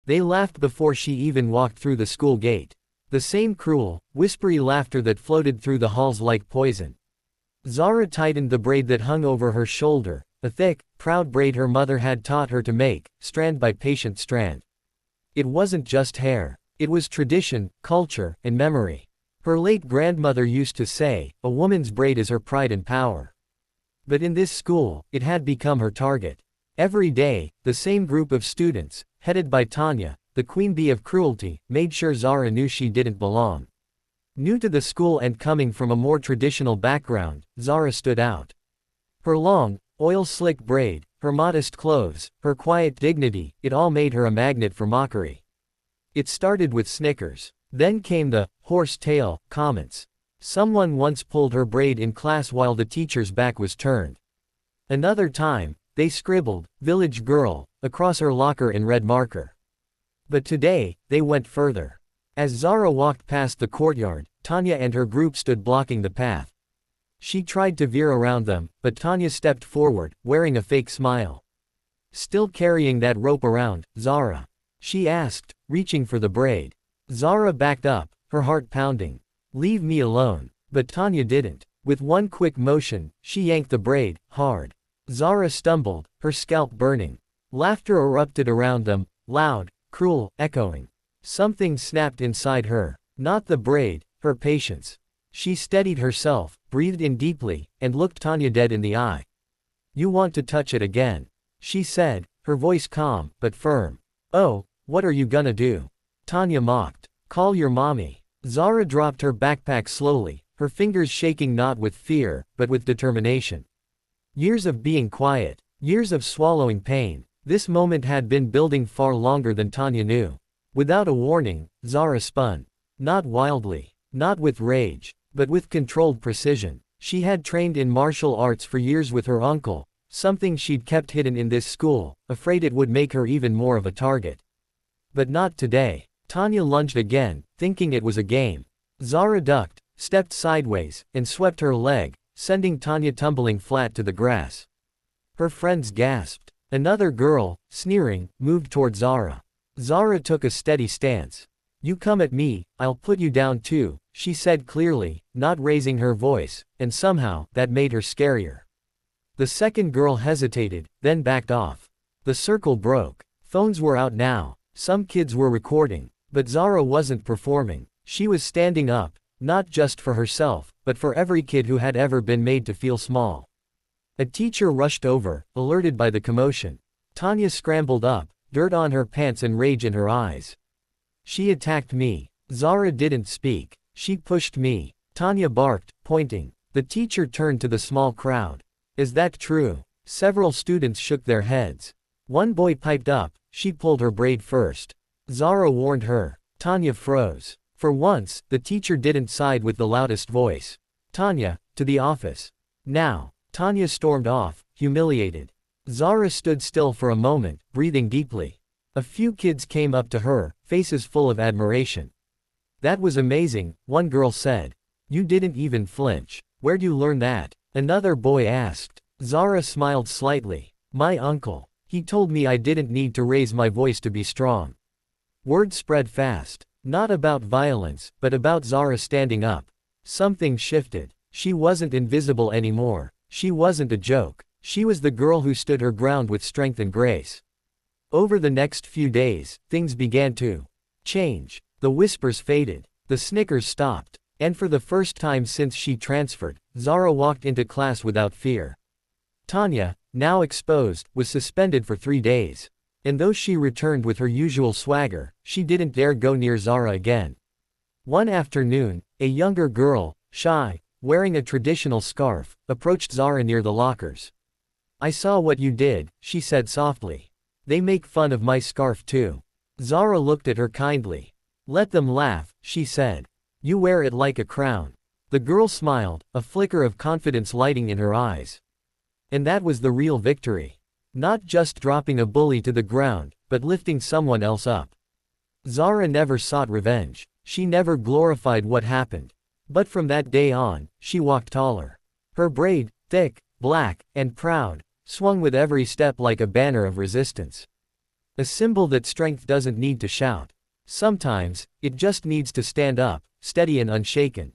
They laughed before she even walked through the school gate. The same cruel, whispery laughter that floated through the halls like poison. Zara tightened the braid that hung over her shoulder, a thick, proud braid her mother had taught her to make, strand by patient strand. It wasn't just hair. It was tradition, culture, and memory. Her late grandmother used to say, "A woman's braid is her pride and power." But in this school, it had become her target. Every day, the same group of students, headed by Tanya, the queen bee of cruelty, made sure Zara knew she didn't belong. New to the school and coming from a more traditional background, Zara stood out. Her long, oil-slick braid, her modest clothes, her quiet dignity, it all made her a magnet for mockery. It started with snickers. Then came the horse tail comments. Someone once pulled her braid in class while the teacher's back was turned. Another time, they scribbled, "Village Girl," across her locker in red marker. But today, they went further. As Zara walked past the courtyard, Tanya and her group stood blocking the path. She tried to veer around them, but Tanya stepped forward, wearing a fake smile. "Still carrying that rope around, Zara?" she asked, reaching for the braid. Zara backed up, her heart pounding. "Leave me alone." But Tanya didn't. With one quick motion, she yanked the braid, hard. Zara stumbled, her scalp burning. Laughter erupted around them, loud, cruel, echoing. Something snapped inside her. Not the braid, her patience. She steadied herself, breathed in deeply, and looked Tanya dead in the eye. "You want to touch it again," she said, her voice calm, but firm. "Oh, what are you gonna do?" Tanya mocked. "Call your mommy." Zara dropped her backpack slowly, her fingers shaking not with fear, but with determination. Years of being quiet, years of swallowing pain. This moment had been building far longer than Tanya knew. Without a warning, Zara spun. Not wildly, not with rage, but with controlled precision. She had trained in martial arts for years with her uncle, something she'd kept hidden in this school, afraid it would make her even more of a target. But not today. Tanya lunged again, thinking it was a game. Zara ducked, stepped sideways, and swept her leg, sending Tanya tumbling flat to the grass. Her friends gasped. Another girl, sneering, moved toward Zara. Zara took a steady stance. "You come at me, I'll put you down too," she said clearly, not raising her voice, and somehow, that made her scarier. The second girl hesitated, then backed off. The circle broke. Phones were out now. Some kids were recording. But Zara wasn't performing. She was standing up, not just for herself, but for every kid who had ever been made to feel small. A teacher rushed over, alerted by the commotion. Tanya scrambled up, dirt on her pants and rage in her eyes. "She attacked me." Zara didn't speak. "She pushed me." Tanya barked, pointing. The teacher turned to the small crowd. "Is that true?" Several students shook their heads. One boy piped up. "She pulled her braid first." Zara warned her. Tanya froze. For once, the teacher didn't side with the loudest voice. "Tanya, to the office. Now." Tanya stormed off, humiliated. Zara stood still for a moment, breathing deeply. A few kids came up to her, faces full of admiration. "That was amazing," one girl said. "You didn't even flinch. Where'd you learn that?" another boy asked. Zara smiled slightly. "My uncle. He told me I didn't need to raise my voice to be strong." Word spread fast. Not about violence, but about Zara standing up. Something shifted. She wasn't invisible anymore. She wasn't a joke. She was the girl who stood her ground with strength and grace. Over the next few days, things began to change. The whispers faded. The snickers stopped. And for the first time since she transferred, Zara walked into class without fear. Tanya, now exposed, was suspended for 3 days. And though she returned with her usual swagger, she didn't dare go near Zara again. One afternoon, a younger girl, shy, wearing a traditional scarf, approached Zara near the lockers. "I saw what you did," she said softly. "They make fun of my scarf too." Zara looked at her kindly. "Let them laugh," she said. "You wear it like a crown." The girl smiled, a flicker of confidence lighting in her eyes. And that was the real victory. Not just dropping a bully to the ground, but lifting someone else up. Zara never sought revenge. She never glorified what happened. But from that day on, she walked taller. Her braid, thick, black, and proud, swung with every step like a banner of resistance. A symbol that strength doesn't need to shout. Sometimes, it just needs to stand up, steady and unshaken.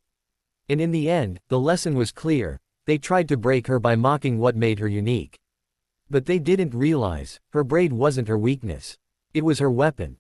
And in the end, the lesson was clear. They tried to break her by mocking what made her unique. But they didn't realize, her braid wasn't her weakness. It was her weapon.